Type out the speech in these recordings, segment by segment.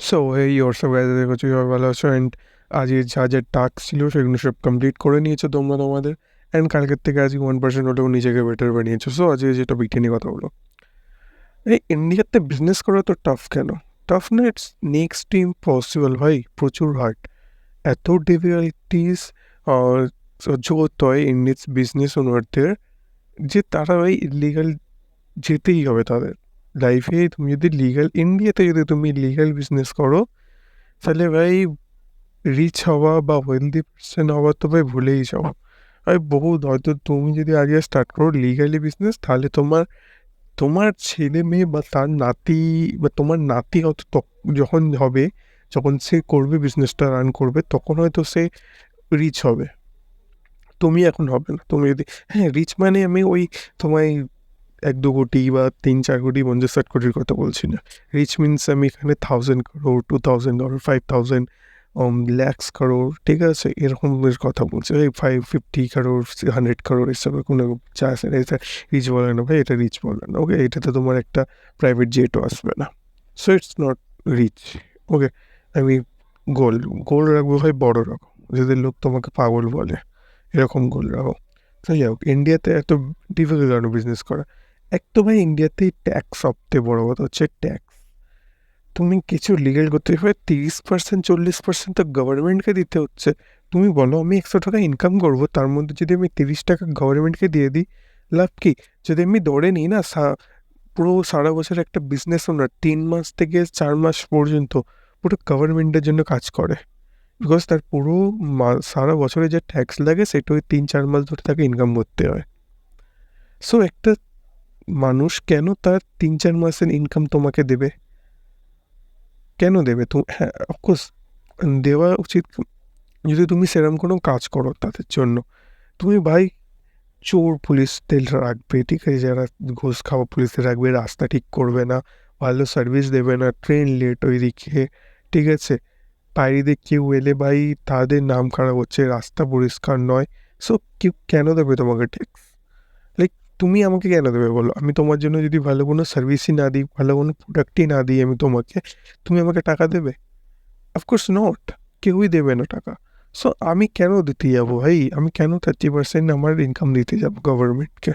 So এই ওর সব guys করছি, সবাই ভালো আছো। অ্যান্ড আজকে যা যা টাস্ক ছিল সেগুলো সব কমপ্লিট করে নিয়েছো তোমরা তোমাদের। অ্যান্ড কালকের থেকে আজকে 1% হলেও নিজেকে বেটার বানিয়েছো। সো আজকে যেটা টপিকটা নিয়ে কথা বলো, এই ইন্ডিয়াতে বিজনেস করা তো টাফ কেন? টাফ না, ইটস নেক্সট টু ইম্পসিবল ভাই, প্রচুর হার্ড। এত ডিফিকাল্টিস সহ্য করতে হয় ইন্ডিয়াস বিজনেস ওনারদের, যে তারা ভাই ইলিগাল যেতেই হবে তাদের লাইফে। তুমি যদি লিগাল ইন্ডিয়াতে যদি তুমি লিগাল বিজনেস করো, তাহলে ভাই রিচ হওয়া বা ওয়েলদি পার্সন হওয়া তো ভাই ভুলেই যাও। ভাই বহুত, হয়তো তুমি যদি আজকে স্টার্ট করো লিগালি বিজনেস, তাহলে তোমার তোমার ছেলে মেয়ে বা তার নাতি বা তোমার নাতি হয়তো যখন হবে, যখন সে করবে বিজনেসটা রান করবে, তখন হয়তো সে রিচ হবে। তুমি এখন হবে না। তুমি যদি, হ্যাঁ রিচ মানে আমি ওই তোমায় 1-2 কোটি বা 3-4 কোটি 50-60 কোটির কথা বলছি না। রিচ মিনস আমি এখানে 1000 crore, 2000 crore, 5000 ল্যাক্স কারোর, ঠিক আছে, এরকমের কথা বলছে। এই 550 crore, 100 crore এসবের কোনো চা আছে না। এটা রিচ বলে না ভাই, এটা রিচ বলে না। ওকে, এটাতে তোমার একটা প্রাইভেট জেটও আসবে না। So it's not rich. Okay, আমি গোল গোল রাখবো ভাই, বড় রাখো। যদি লোক তোমাকে পাগল বলে, এরকম গোল রাখো। তো যাই হোক, ইন্ডিয়াতে এত ডিফিকাল্ট কেন বিজনেস করা? এক তো ভাই ইন্ডিয়াতেই ট্যাক্স, সবথেকে বড় কথা হচ্ছে ট্যাক্স। তুমি কিছু লিগেল করতে হবে, 30%, 40% তো গভর্নমেন্টকে দিতে হচ্ছে। তুমি বলো আমি 100 টাকা ইনকাম করবো, তার মধ্যে যদি আমি 30 টাকা গভর্নমেন্টকে দিয়ে দিই, লাভ কি? যদি আমি ধরে নিই না, পুরো সারা বছর একটা বিজনেস ওনার 3 মাস থেকে 4 মাস পর্যন্ত পুরো গভর্নমেন্টের জন্য কাজ করে। বিকজ তার পুরো সারা বছরে যে ট্যাক্স লাগে সেটা ওই 3-4 মাস ধরে তাকে ইনকাম করতে হয়। সো একটা মানুষ কেন তার 3-4 মাসের ইনকাম তোমাকে দেবে? কেন দেবে? হ্যাঁ, অফকোর্স দেওয়া উচিত, যদি তুমি সেরকম কোনো কাজ করো তাদের জন্য। তুমি ভাই চোর পুলিশদের রাখবে, ঠিক আছে, যারা ঘুষ খাওয়া পুলিশদের রাখবে, রাস্তা ঠিক করবে না, ভালো সার্ভিস দেবে না, ট্রেন লেট ওইদিকে, ঠিক আছে, বাইরে কেউ এলে ভাই তাদের নাম খারাপ হচ্ছে, রাস্তা পরিষ্কার নয়। সো কেউ কেন দেবে তোমাকে ট্যাক্স? লাইক তুমি আমাকে কেন দেবে বলো? আমি তোমার জন্য যদি ভালো কোনো সার্ভিসই না দিই, ভালো কোনো প্রোডাক্টই না দিই আমি তোমাকে, তুমি আমাকে টাকা দেবে? অফকোর্স নট, কেউই দেবে না টাকা। সো আমি কেন দিতে যাবো ভাই? আমি কেন 30% আমার ইনকাম দিতে যাবো গভর্নমেন্টকে?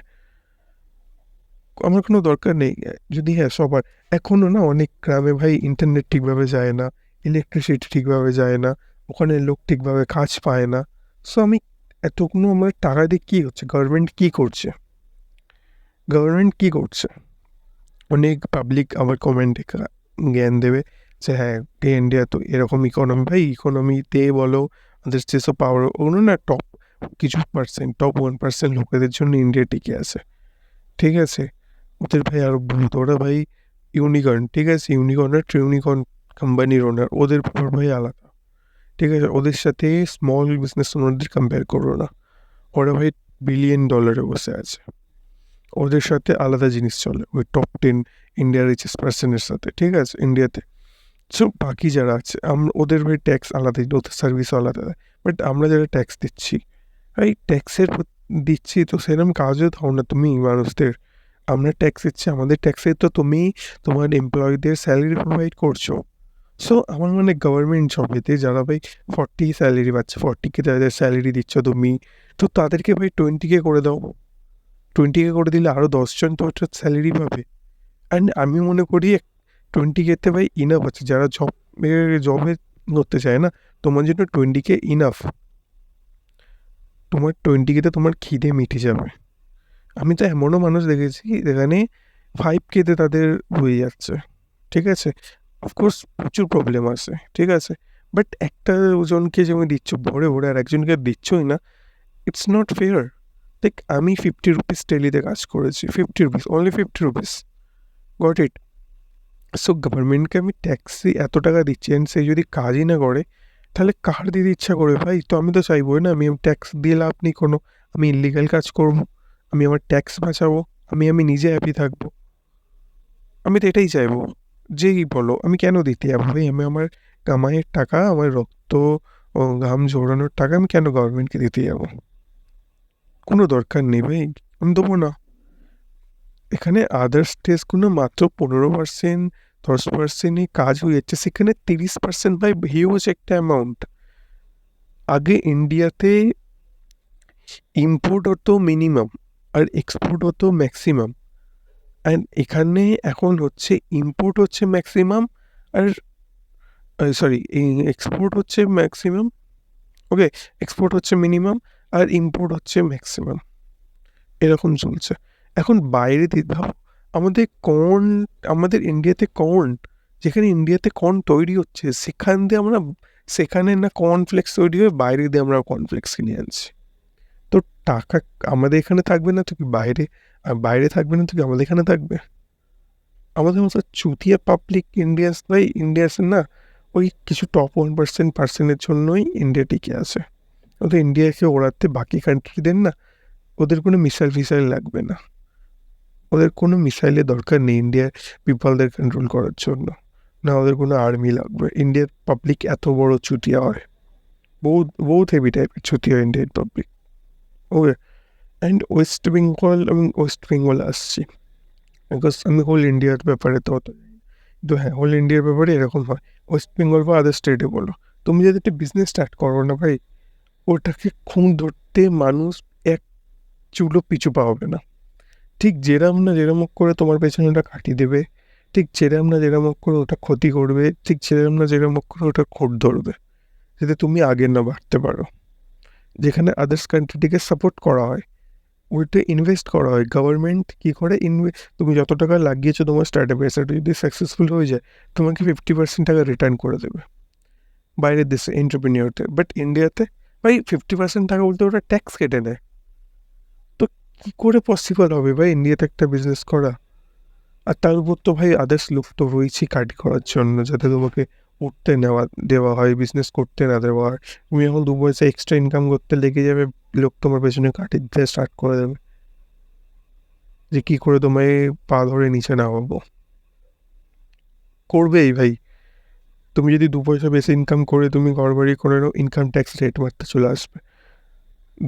আমার কোনো দরকার নেই। যদি হ্যাঁ সবার, এখনও না অনেক গ্রামে ভাই ইন্টারনেট ঠিকভাবে যায় না, ইলেকট্রিসিটি ঠিকভাবে যায় না, ওখানে লোক ঠিকভাবে কাজ পায় না। সো আমি এতগুলো আমার টাকা দিয়ে কী হচ্ছে? গভর্নমেন্ট কী করছে? গভর্নমেন্ট কী করছে? অনেক পাবলিক আবার কমেন্টে জ্ঞান দেবে যে হ্যাঁ, ইন্ডিয়া তো এরকম ইকোনমি। ভাই ইকোনমিতে বলো, ওদের যেসব পাওয়ার, ওগুলো না টপ কিছু পার্সেন্ট, টপ 1% লোকেদের জন্য ইন্ডিয়া টিকে আছে, ঠিক আছে। ওদের ভাই আরও ভূত, ওরা ভাই ইউনিকর্ন, ঠিক আছে, ইউনিকর্ন আর ট্রিউনিকর্ন কোম্পানির ওনার, ওদের পাওয়ার ভাই আলাদা, ঠিক আছে। ওদের সাথে স্মল বিজনেস ওনারদের কম্পেয়ার করো না। ওরা ভাই $1 বিলিয়ন বসে আছে, ওদের সাথে আলাদা জিনিস চলে, ওই টপ 10 ইন্ডিয়ার রিচেস্ট পার্সনের সাথে, ঠিক আছে, ইন্ডিয়াতে। সো বাকি যারা আছে ওদের ভাই ট্যাক্স আলাদাই, ওদের সার্ভিসও আলাদা দেয়। বাট আমরা যারা ট্যাক্স দিচ্ছি, এই ট্যাক্সের দিচ্ছি তো সেরকম কাজও দাও না তুমি মানুষদের। আমরা ট্যাক্স দিচ্ছি, আমাদের ট্যাক্সে তো তুমি তোমার এমপ্লয়ীদের স্যালারি প্রোভাইড করছো। সো আমার মানে গভর্নমেন্ট জবেতে যারা ভাই 40 স্যালারি পাচ্ছে, 40K যাদের স্যালারি দিচ্ছ তুমি, তো তাদেরকে ভাই 20K করে দাও। 20K করে দিলে আরও 10 জন তো একটা স্যালারি পাবে। অ্যান্ড আমি মনে করি 20Kতে ভাই ইনাফ আছে। যারা জবে করতে চায় না, তোমার জন্য 20K ইনাফ। তোমার 20Kতে তোমার খিদে মিটে যাবে। আমি তো এমনও মানুষ দেখেছি যেখানে 5Kতে তাদের হয়ে যাচ্ছে, ঠিক আছে। অফকোর্স প্রচুর প্রবলেম আছে, ঠিক আছে, বাট একটা জনকে যেমন দিচ্ছ ভরে ভরে আর একজনকে দিচ্ছই না, ইটস নট ফেয়ার। দেখ, আমি 50 রুপিস টেলিতে কাজ করেছি, 50 rupees, only 50 rupees, got it. So গভর্নমেন্টকে আমি ট্যাক্সি এত টাকা দিচ্ছি, অ্যান্ড সে যদি কাজই না করে, তাহলে কার দিতে ইচ্ছা করে ভাই? তো আমি তো চাইবই না আমি ট্যাক্স দিয়ে লাভ নেই কোনো, আমি ইলিগাল কাজ করবো, আমি আমার ট্যাক্স বাঁচাবো, আমি নিজে হ্যাপি থাকবো। আমি তো এটাই চাইবো। যেই বলো, আমি কেন দিতে যাবো ভাই? আমি আমার কামাইয়ের টাকা, আমার রক্ত ও ঘাম ঝরানোর টাকা আমি কেন গভর্নমেন্টকে দিতে যাবো? কোনো দরকার নেই ভাই, আমি দেবো না। এখানে আদার্স স্টেটসগুলো মাত্র 15%, 10%ই কাজ হয়ে যাচ্ছে, সেখানে 30% ভাই হিউজ একটা অ্যামাউন্ট। আগে ইন্ডিয়াতে ইম্পোর্ট হতো মিনিমাম আর এক্সপোর্ট হতো ম্যাক্সিমাম, অ্যান্ড এখানে এখন হচ্ছে ইম্পোর্ট হচ্ছে ম্যাক্সিমাম আর সরি এক্সপোর্ট হচ্ছে ম্যাক্সিমাম, ওকে, এক্সপোর্ট হচ্ছে মিনিমাম আর ইম্পোর্ট হচ্ছে ম্যাক্সিমাম, এরকম চলছে। এখন বাইরে ভাবো, আমাদের কর্ন, আমাদের ইন্ডিয়াতে কর্ন, যেখানে ইন্ডিয়াতে কর্ন তৈরি হচ্ছে সেখান দিয়ে আমরা, সেখানে না কর্নফ্লেক্স তৈরি হয়ে বাইরে দিয়ে আমরা কর্নফ্লেক্স কিনে আনছি। তো টাকা আমাদের এখানে থাকবে না তো কি বাইরে, আর বাইরে থাকবে না তো কি আমাদের এখানে থাকবে? আমাদের মতো চুতিয়া পাবলিক ইন্ডিয়ান্স ভাই, ইন্ডিয়ান্স না, ওই কিছু টপ 1% জন্যই ইন্ডিয়া টিকে আছে। ওদের ইন্ডিয়াকে ওড়াতে বাকি কান্ট্রিদের না, ওদের কোনো মিসাইল ফিসাইল লাগবে না, ওদের কোনো মিসাইলের দরকার নেই ইন্ডিয়ার পিপলদের কন্ট্রোল করার জন্য, না ওদের কোনো আর্মি লাগবে। ইন্ডিয়ার পাবলিক এত বড় চুতিয়া হয়, বহুত বহুত হেভি টাইপের Chutia Indian public. Okay, and West Bengal, আমি ওয়েস্ট বেঙ্গল আসছি বিকজ আমি হোল ইন্ডিয়ার ব্যাপারে তো অত জানি না। কিন্তু হ্যাঁ, হোল ইন্ডিয়ার ব্যাপারে এরকম হয়, ওয়েস্ট বেঙ্গল বা আদার স্টেটে বলো, তুমি যদি একটা বিজনেস স্টার্ট করো না ভাই, ওটাকে খুন ধরতে মানুষ এক চুলো পিছু পা হবে না। ঠিক যেরাম না যেরম করে তোমার পেছনে ওটা কাটিয়ে দেবে, ঠিক যেরাম না যেরম করে ওটা ক্ষতি করবে, ঠিক যেরাম না যেরম করে ওটা খোঁট ধরবে, যাতে তুমি আগে না বাড়তে পারো। যেখানে আদার্স কান্ট্রিটিকে সাপোর্ট করা হয়, ওইটা ইনভেস্ট করা হয়, গভর্নমেন্ট কী করে তুমি যত টাকা লাগিয়েছো তোমার স্টার্ট আপে, সেটা যদি সাকসেসফুল হয়ে যায় তোমাকে 50% টাকা রিটার্ন করে দেবে বাইরের দেশে এন্টারপ্রেনিয়রতে। বাট ইন্ডিয়াতে ভাই 50% টাকা বলতে ওটা ট্যাক্স কেটে নেয়। তো কী করে পসিবল হবে ভাই ইন্ডিয়াতে একটা বিজনেস করা? আর তার উপর তো ভাই আদার্স লোক তো রয়েছেই কাটি করার জন্য, যাতে তোমাকে উঠতে নেওয়া দেওয়া হয়, বিজনেস করতে না দেওয়া হয়। তুমি এখন 2 পয়সা এক্সট্রা ইনকাম করতে লেগে যাবে, লোক তোমার পেছনে কাটি দিতে স্টার্ট করে দেবে, যে কী করে তোমায় পা ধরে নিচে নামাবো। করবেই ভাই, তুমি যদি 2 পয়সা বেশি ইনকাম করে তুমি ঘরবাড়ি করে নাও, ইনকাম ট্যাক্স রেট মারতে চলে আসবে,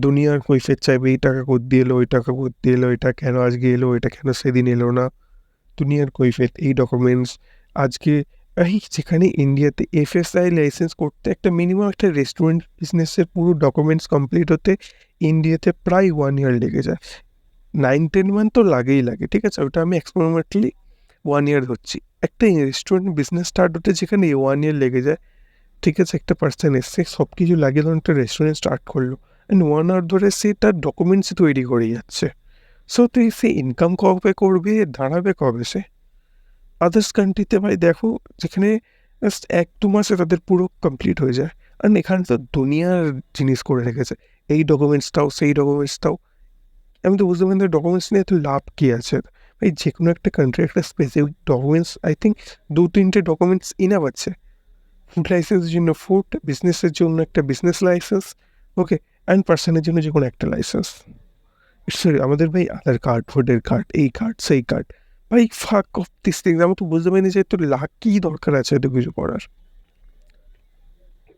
দুনিয়ার কৈফিয়ত চাইবে, এই টাকা কোত্থেকে এলো, ওই টাকা কোত্থেকে এলো, এটা কেন আজকে এলো, এটা কেন সেদিন এলো না, দুনিয়ার কৈফিয়ত, এই ডকুমেন্টস আজকে। এই যেখানে ইন্ডিয়াতে এফএসআই লাইসেন্স করতে একটা মিনিমাম একটা রেস্টুরেন্ট বিজনেসের পুরো ডকুমেন্টস কমপ্লিট হতে ইন্ডিয়াতে প্রায় 1 ইয়ার লেগে যায়, 9-10 মান্থ তো লাগেই লাগে, ঠিক আছে, ওটা আমি এক্সপেরিমেন্টালি 1 ইয়ার ধরছি। একটা রেস্টুরেন্ট বিজনেস স্টার্ট হতে যেখানে 1 ইয়ার লেগে যায়, ঠিক আছে, একটা পার্সন এসছে সব কিছু লাগিয়ে ধরুন একটা রেস্টুরেন্ট স্টার্ট করলো, অ্যান্ড 1 আওয়ার ধরে সে তার ডকুমেন্টসই তৈরি করে যাচ্ছে। সো তুই সে ইনকাম কবে করবে, দাঁড়াবে কবে সে? আদার্স কান্ট্রিতে ভাই দেখো, যেখানে জাস্ট 1-2 মাসে তাদের পুরো কমপ্লিট হয়ে যায়, আর এখানে তো দুনিয়ার জিনিস করে রেখেছে, এই ডকুমেন্টসটাও সেই ডকুমেন্টসটাও। আমি তো বুঝতে পারি না ডকুমেন্টস নিয়ে এত লাভ কী আছে ভাই। যে কোনো একটা কান্ট্রি একটা স্পেসিফিক ডকুমেন্টস, আই থিঙ্ক 2-3টে ডকুমেন্টস ইনাফ আছে। ফুড লাইসেন্সের জন্য ফুড, বিজনেসের জন্য একটা বিজনেস লাইসেন্স, ওকে, অ্যান্ড পার্সনের জন্য যে কোনো একটা লাইসেন্স। সরি, আমাদের ভাই আধার কার্ড, ভোটার কার্ড, এই কার্ড সেই কার্ড, ভাই ফাক অফ দিস থিংস। আমি তো বুঝতে পারিনি যে তোর লাখ কী দরকার আছে এত কিছু করার।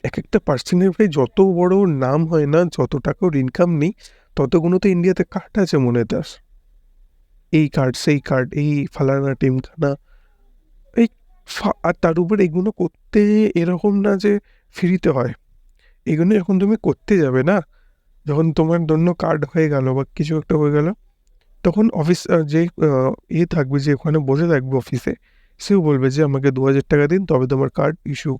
এক একটা পার্সনের ভাই যত বড় নাম হয় না, যত টাকা ওর ইনকাম নেই, ততগুলো তো ইন্ডিয়াতে কার্ড আছে মনে দাস, এই কার্ড সেই কার্ড, এই ফালানা টিমখানা, এই আর তার উপর এগুলো করতে এরকম না যে ফ্রিতে হয়, এগুলো যখন তুমি করতে যাবে না, যখন তোমার জন্য কার্ড হয়ে গেল বা কিছু একটা হয়ে গেল, তখন অফিস যে থাকবে, যে ওখানে বসে থাকবে অফিসে, সেও বলবে যে আমাকে 2,000 টাকা দিন, তবে তোমার কার্ড ইস্যু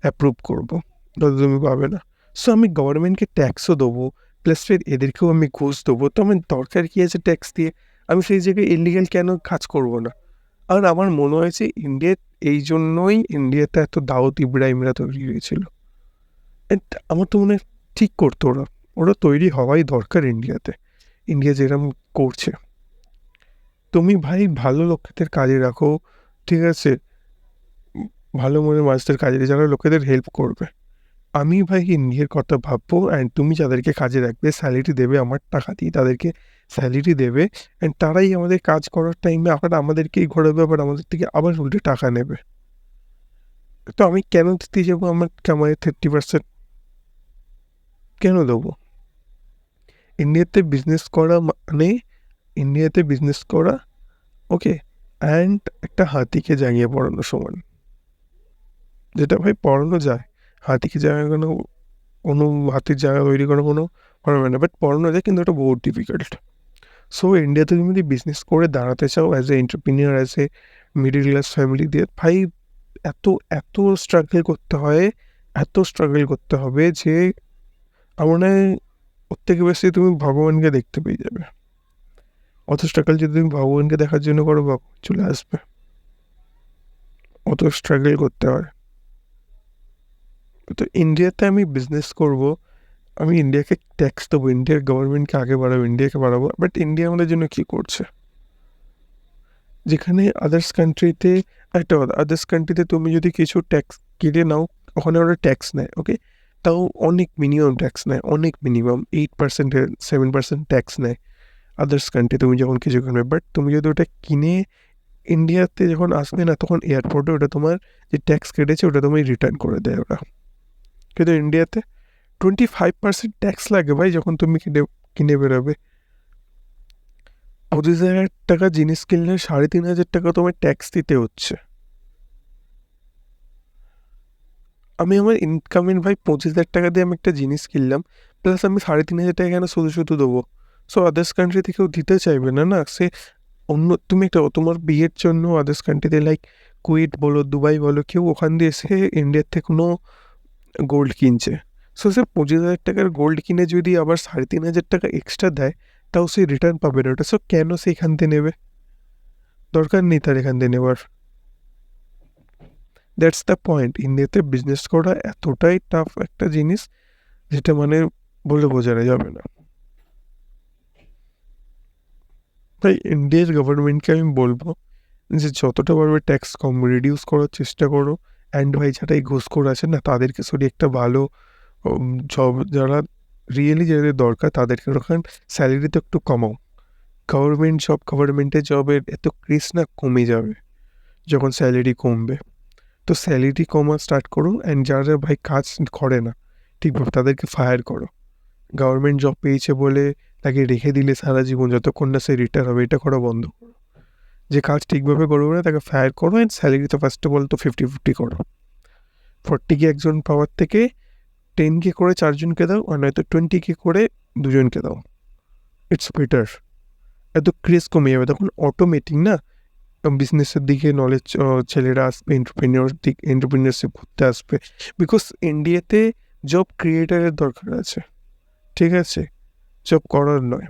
অ্যাপ্রুভ করবো, নয়তো তুমি পাবে না। সো আমি গভর্নমেন্টকে ট্যাক্সও দেবো, প্লাস ফের এদেরকেও আমি ঘুষ দেবো, তো আমার দরকার কী আছে ট্যাক্স দিয়ে? আমি সেই জায়গায় ইলিগাল কেন কাজ করবো না? আর আমার মনে হয়েছে ইন্ডিয়া, এই জন্যই ইন্ডিয়াতে এত দাউদ ইব্রাহিমরা তৈরি হয়েছিল। And আমার তো মনে হয় ঠিক করতো ওরা, ওরা তৈরি হওয়াই দরকার ইন্ডিয়াতে, ইন্ডিয়া যেরকম করছে। তুমি ভাই ভালো লোকেদের কাজে রাখো, ঠিক আছে, ভালো মনের মানুষদের কাজে যারা লোকেদের হেল্প করবে। আমি ভাই ইন্ডিয়ার কথা ভাববো, অ্যান্ড তুমি যাদেরকে কাজে রাখবে স্যালারি দেবে, আমার টাকা দিয়ে তাদেরকে স্যালারি দেবে, অ্যান্ড তারাই আমাদের কাজ করার টাইমে আবার আমাদেরকেই ঘোরাবে, আবার আমাদের থেকে আবার উল্টে টাকা নেবে। তো আমি কেন দিতে যাবো আমার কামাই 30%? কেন দেবো? ইন্ডিয়াতে বিজনেস করা মানে, ইন্ডিয়াতে বিজনেস করা, ওকে, অ্যান্ড একটা হাতিকে জাগিয়ে পড়ানো সমান, যেটা ভাই পড়ানো যায়। হাতিকে জাগানো কোনো হাতির জায়গা তৈরি করা কোনো পারবে না, বাট পড়ানো যায়, কিন্তু এটা বহুত ডিফিকাল্ট। সো ইন্ডিয়াতে তুমি যদি বিজনেস করে দাঁড়াতে চাও as a entrepreneur, as a middle class family দিয়ে, ভাই এত এত স্ট্রাগল করতে হয়, এত স্ট্রাগল করতে হবে যে আমার মনে হয় ওর থেকে বেশি তুমি ভগবানকে দেখতে পেয়ে যাবে। অত স্ট্রাগল যদি তুমি ভগবানকে দেখার জন্য করো, ভগবান চলে আসবে। অত স্ট্রাগল করতে হয়। তো ইন্ডিয়াতে আমি বিজনেস করব, আমি ইন্ডিয়াকে ট্যাক্স দেবো, ইন্ডিয়ার গভর্নমেন্টকে আগে বাড়াবো, ইন্ডিয়াকে বাড়াবো, বাট ইন্ডিয়া আমাদের জন্য কী করছে? যেখানে আদার্স কান্ট্রিতে, একটা কথা, আদার্স কান্ট্রিতে তুমি যদি কিছু ট্যাক্স কেটে নাও, ওখানে ওরা ট্যাক্স নেয়, ওকে, তাও অনেক মিনিমাম ট্যাক্স নেয়, অনেক মিনিমাম 8% 7% ট্যাক্স নেয় আদার্স কান্ট্রি তুমি যখন কিছু কিনবে। বাট তুমি যদি ওটা কিনে ইন্ডিয়াতে যখন আসবে না, তখন এয়ারপোর্টে ওটা তোমার যে ট্যাক্স কেটেছে ওটা তুমি রিটার্ন করে দেয় ওরা। কিন্তু ইন্ডিয়াতে 25% ট্যাক্স লাগে ভাই যখন তুমি কিনে কিনে বেরোবে। 25,000 টাকা জিনিস কিনলে 3,500 টাকা তোমার ট্যাক্স দিতে হচ্ছে। আমি আমার ইনকামের ভাই 25,000 টাকা দিয়ে আমি একটা জিনিস কিনলাম, প্লাস আমি 3,500 টাকা কেন শুধু শুধু দেবো? সো আদার্স কান্ট্রিতে কেউ দিতে চাইবে না, না সে অন্য, তুমি একটা তোমার বিয়ের জন্য আদার্স কান্ট্রিতে লাইক কুয়েত বলো, দুবাই বলো, কেউ ওখান দিয়ে এসে ইন্ডিয়ার থেকে কোনো গোল্ড কিনছে। সো সে 25,000 টাকার গোল্ড কিনে যদি আবার 3,500 টাকা এক্সট্রা দেয়, তাও সে রিটার্ন পাবে না ওটা। সো কেন সে এখান থেকে নেবে? দরকার নেই তার এখান থেকে নেওয়ার। That's the point. ইন্ডিয়াতে বিজনেস করা এতটাই টাফ একটা জিনিস, যেটা মানে বলে বোঝানো যাবে না। তাই ইন্ডিয়ার গভর্নমেন্টকে আমি বলবো যে যতটা পারবে ট্যাক্স কম রিডিউস করার চেষ্টা করো। অ্যান্ড ভাই যারা এই ঘুষখোর আছে না, তাদেরকে সরি একটা ভালো জব, যারা রিয়েলি যাদের দরকার তাদেরকে ওখানে স্যালারি তো একটু কমাও। গভর্নমেন্ট জব, গভর্নমেন্টের জবের এত ক্রেজ না কমে যাবে যখন স্যালারি কমবে। তো স্যালারি কমা স্টার্ট করো, অ্যান্ড যারা ভাই কাজ করে না ঠিকভাবে তাদেরকে ফায়ার করো। গভর্নমেন্ট জব পেয়েছে বলে তাকে রেখে দিলে সারা জীবন যতক্ষণ না সে রিটায়ার হবে, এটা করা বন্ধ করো। যে কাজ ঠিকভাবে করবে না তাকে ফায়ার করো, অ্যান্ড স্যালারি তো ফার্স্ট অফ অল তো 50-50 করো। 40K একজন পাওয়ার থেকে 10K করে 4জনকে দাও, আর নয়তো 20K করে 2জনকে দাও। It's better. এত ক্রেজ কমে যাবে, তখন অটোমেটিক না বিজনেসের দিকে নলেজ ছেলেরা আসবে, এন্টারপ্রিনিয়রশিপ করতে আসবে। বিকজ ইন্ডিয়াতে জব ক্রিয়েটারের দরকার আছে, ঠিক আছে, জব করার নয়।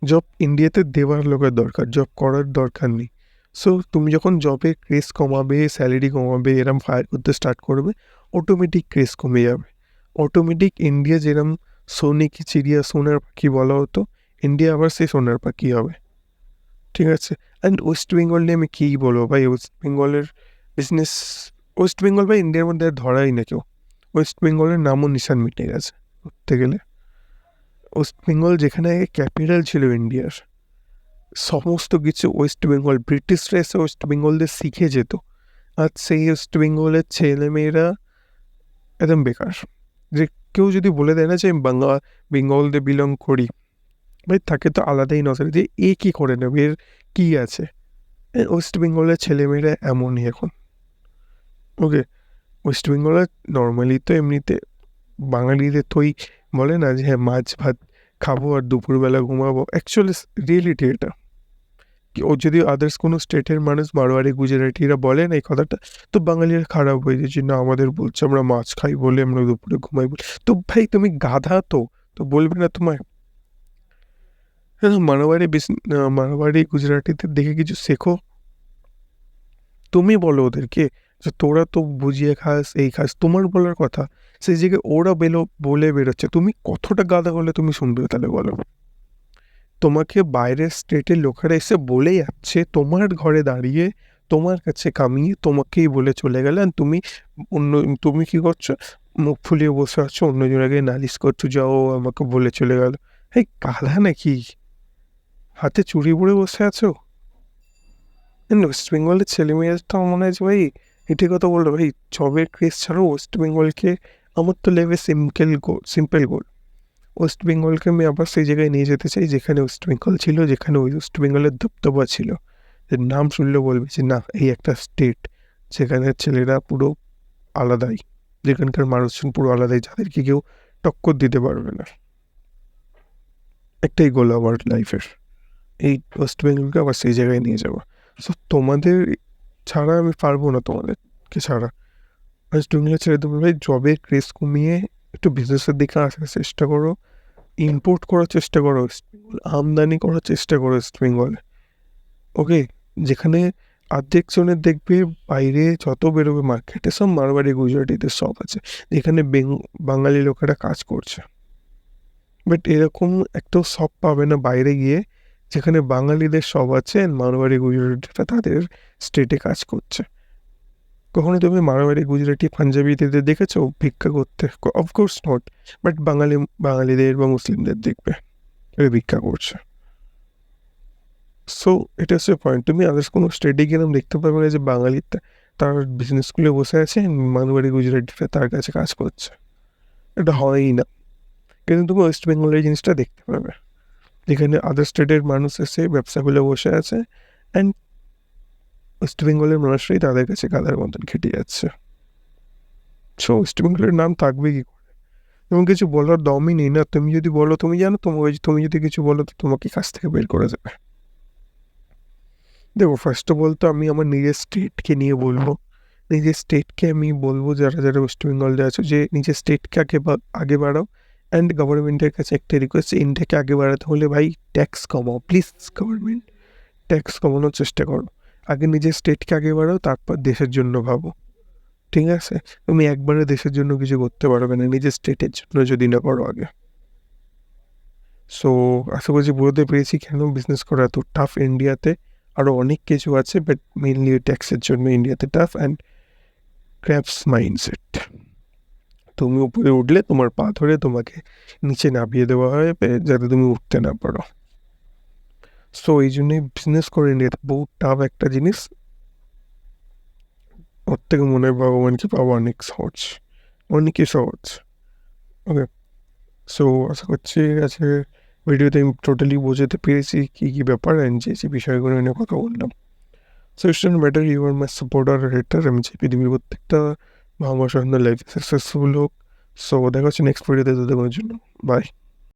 জব ইন্ডিয়াতে দেওয়ার লোকের দরকার, জব করার দরকার নেই। সো তুমি যখন জবের ক্রেজ কমাবে, স্যালারি কমাবে, এরম ফায়ার করতে স্টার্ট করবে, অটোমেটিক ক্রেজ কমে যাবে। অটোমেটিক ইন্ডিয়া যেরম সোনে কি চিড়িয়া, সোনার পাখি বলা হতো, ইন্ডিয়া আবার সেই সোনার পাখি হবে, ঠিক আছে। অ্যান্ড ওয়েস্ট বেঙ্গল নিয়ে আমি কী বলবো ভাই, ওয়েস্ট বেঙ্গলের বিজনেস, ওয়েস্ট বেঙ্গল ভাই ইন্ডিয়ার মধ্যে আর ধরাই না কেউ। ওয়েস্ট বেঙ্গলের নামও নিশান মিটে গেছে ধরতে গেলে। ওয়েস্ট বেঙ্গল যেখানে ক্যাপিটাল ছিল ইন্ডিয়ার, সমস্ত কিছু ওয়েস্ট বেঙ্গল, ব্রিটিশরা এসে ওয়েস্ট বেঙ্গলদের শিখে যেত। আজ সেই ওয়েস্ট বেঙ্গলের ছেলেমেয়েরা একদম বেকার। যে কেউ যদি বলে দেয় না যে আমি বেঙ্গল দিয়ে বিলং করি, ভাই তাকে তো আলাদাই নজরে যে এ কী করে নেবে, এর কী আছে। ওয়েস্ট বেঙ্গলের ছেলেমেয়েরা এমনই এখন, ওকে। ওয়েস্ট বেঙ্গলের নর্মালি তো এমনিতে বাঙালিদের তো ওই বলে না যে হ্যাঁ মাছ ভাত খাবো আর দুপুরবেলা ঘুমাবো, অ্যাকচুয়ালি রিয়েলিটি এটা। ও যদি আদার্স কোনো স্টেটের মানুষ, মারোয়ারি গুজরাটিরা বলেন এই কথাটা, তো বাঙালিরা খারাপ হয়ে যায় যে না আমাদের বলছে আমরা মাছ খাই বলে আমরা দুপুরে ঘুমাই বলে। তো ভাই তুমি গাধা, তো বলবে না তোমায়? মারোয়ারি গুজরাটিদের দেখে কিছু শেখো। তুমি বলো ওদেরকে যে তোরা তো বুঝিয়ে খাস, এই খাস, তোমার বলার কথা। সেই জায়গায় ওরা বলে বেরোচ্ছে, তুমি কতটা গাধা হলে তুমি শুনবে তাহলে বলো? তোমাকে বাইরের স্টেটের লোকেরা এসে বলে যাচ্ছে, তোমার ঘরে দাঁড়িয়ে, তোমার কাছে কামিয়ে তোমাকেই বলে চলে গেলে, আর তুমি কী করছো? মুখ ফুলিয়ে বসে আছো, অন্যজনের আগে নালিশ করছো, যাও আমাকে বলে চলে গেল। এই গাধা নাকি? হাতে চুড়ি পরে বসে আছো? ওয়েস্ট বেঙ্গলের ছেলেমেয়েরা তো মনে হয় যে ভাই এটি কথা বললো, ভাই জবের ক্রেজ ছাড়াও ওয়েস্ট বেঙ্গলকে, আমার তো লেভে সিম্পল গোল, ওয়েস্ট বেঙ্গলকে আমি আবার সেই জায়গায় নিয়ে যেতে চাই যেখানে ওয়েস্ট বেঙ্গল ছিল, যেখানে ওয়েস্ট বেঙ্গলের দবদবা ছিল, এর নাম শুনলে বলবে যে না এই একটা স্টেট যেখানে ছেলেরা পুরো আলাদাই, যেখানকার মানুষজন পুরো আলাদাই, যাদেরকে কেউ টক্কর দিতে পারবে না। একটাই গোল আমার লাইফের, এই ওয়েস্ট বেঙ্গলকে আবার সেই জায়গায় নিয়ে যাবো। সো তোমাদের ছাড়া আমি পারবো না, তোমাদেরকে ছাড়া। ওয়েস্ট বেঙ্গলে ছেড়ে দেবো ভাই, জবের ক্রেজ কমিয়ে একটু বিজনেসের দিকে আসার চেষ্টা করো, ইম্পোর্ট করার চেষ্টা করো ওয়েস্ট বেঙ্গল, আমদানি করার চেষ্টা করো ওয়েস্ট বেঙ্গলে। ওকে, যেখানে অর্ধেক জনের দেখবে বাইরে যত বেরোবে মার্কেটে সব মারবাড়ি গুজরাটিদের সব আছে, যেখানে বাঙালি লোকেরা কাজ করছে। বাট এরকম একটাও সব পাবে না বাইরে গিয়ে যেখানে বাঙালিদের সব আছে and মারবাড়ি গুজরাটিরা তাদের স্টেটে কাজ করছে। কখনো তুমি মারবাড়ি গুজরাটি পাঞ্জাবিদের দেখেছো ভিক্ষা করতে? Of course not. বাট বাঙালিদের বা মুসলিমদের দেখবে এরা ভিক্ষা করছে। সো এটা হচ্ছে পয়েন্ট। তুমি আদার্স কোনো স্টেটে গেলাম দেখতে পাবে না যে বাঙালি তার বিজনেস স্কুলে বসে আছে, মারবাড়ি গুজরাটিরা তার কাছে কাজ করছে। এটা হয়ই না। কিন্তু তুমি ওয়েস্ট বেঙ্গলের এই জিনিসটা দেখতে পাবে, যেখানে আদার স্টেটের মানুষ এসে ব্যবসাগুলো বসে আছে অ্যান্ড ওয়েস্ট বেঙ্গলের মানুষরাই তাদের কাছে গাদার মতন খেটে যাচ্ছে। সো ওয়েস্ট বেঙ্গলের নাম থাকবে কি করে? তুমি কিছু বলার দমই নেই না। তুমি যদি বলো তুমি জানো, তুমি যদি কিছু বলো তো তোমাকে কাছ থেকে বের করে যাবে। দেখো, ফার্স্ট অফ অল তো আমি আমার নিজের স্টেটকে নিয়ে বলবো, নিজের স্টেটকে আমি বলবো যারা যারা ওয়েস্ট বেঙ্গলে আছো যে নিজের স্টেটকে আগে বাড়াও। অ্যান্ড গভর্নমেন্টের কাছে একটা রিকোয়েস্ট, ইন্ডিয়াকে আগে বাড়াতে হলে ভাই ট্যাক্স কমাও প্লিজ। গভর্নমেন্ট ট্যাক্স কমানোর চেষ্টা করো। আগে নিজের স্টেটকে আগে বাড়াও, তারপর দেশের জন্য ভাবো। ঠিক আছে? তুমি একবারে দেশের জন্য কিছু করতে পারবে না নিজের স্টেটের জন্য যদি না করো আগে। সো আশা করছি বুঝতে পেরেছি কেন বিজনেস করা এত টাফ ইন্ডিয়াতে। আরও অনেক কিছু আছে বাট মেনলি ট্যাক্সের জন্য ইন্ডিয়াতে টাফ অ্যান্ড ক্র্যাপস মাইন্ডসেট। তুমি উপরে উঠলে তোমার পা ধরে তোমাকে নিচে নামিয়ে দেওয়া হয় যাতে তুমি উঠতে না পারো। সো এই জন্যই বিজনেস করে ইন্ডিয়াতে বহু টাফ একটা জিনিস। ওর থেকে মনে হয় ভগবানকে পাওয়া অনেক সহজ, অনেকই সহজ। ওকে, সো আশা করছি আছে ভিডিওতে আমি টোটালি বোঝাতে পেরেছি কী কী ব্যাপার অ্যান্ড যে বিষয়গুলো নিয়ে কথা বললাম। So it's don't matter you are my supporter hater, আমি চাই পৃথিবীর প্রত্যেকটা ভাঙা লাইফ সাকসেসফুল হোক। সো দেখা হচ্ছে নেক্সট ভিডিওতে, ততক্ষণের জন্য বাই।